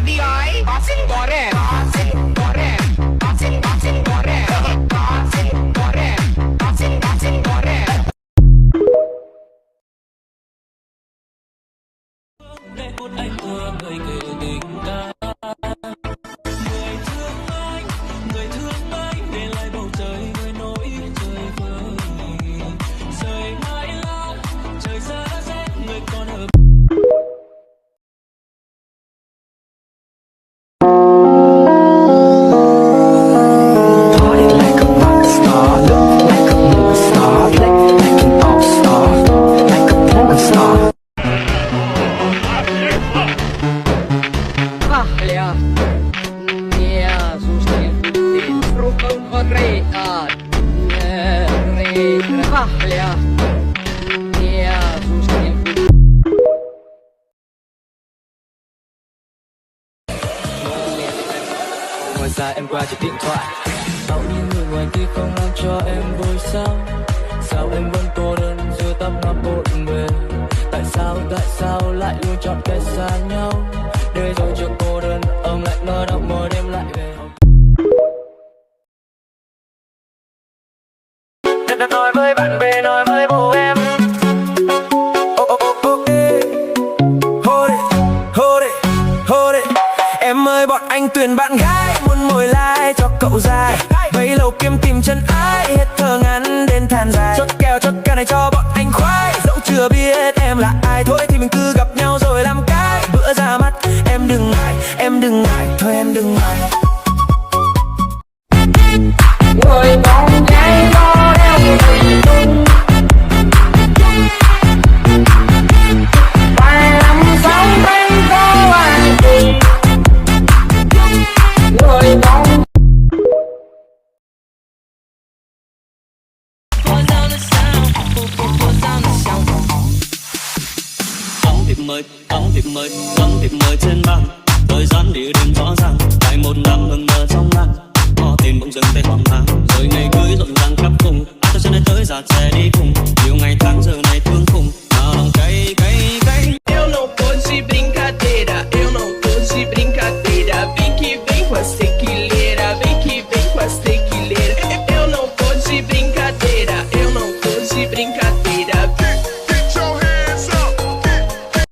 đi ấy. Có xin có rẻ, có xin có rẻ, có xin có rẻ, có xin có rẻ, có xin có rẻ. Để hút anh thương người kể tình ca. Người thương anh để lại bầu trời người nỗi trời vơi. Trời mãi lá, trời xa rét người còn ở. Ngoài ra em qua chiếc điện thoại. Bao nhiêu người ngoài kia không làm cho em vui sao? Sao em vẫn cô đơn giữa tấm ngắm bộn bề? Tại sao lại luôn chọn cách xa nhau? Để rồi cho cô đơn ôm lại nỗi đau mỗi đêm lại về. Đã nói với bạn bè, nói với bố em. Hold it. Em ơi bọn anh tuyển bạn gái muốn mồi like cho cậu dài. Bấy lâu kiếm tìm chân ái hết thở ngắn đến than dài. Chốt kèo này cho bọn anh khoái. Dẫu chưa biết em là ai thôi thì mình cứ gặp nhau rồi làm cái. Bữa ra mắt em đừng ngại, thôi em đừng ngại. Người con gái có đeo thủy chung, vài năm sống bên có ai thì người con. Vắng thiệp mời trên bàn. Thời gian địa điểm rõ ràng. Lại một đám hừng nở trong làn. Ngõ tìm bỗng dừng tay hoang mang.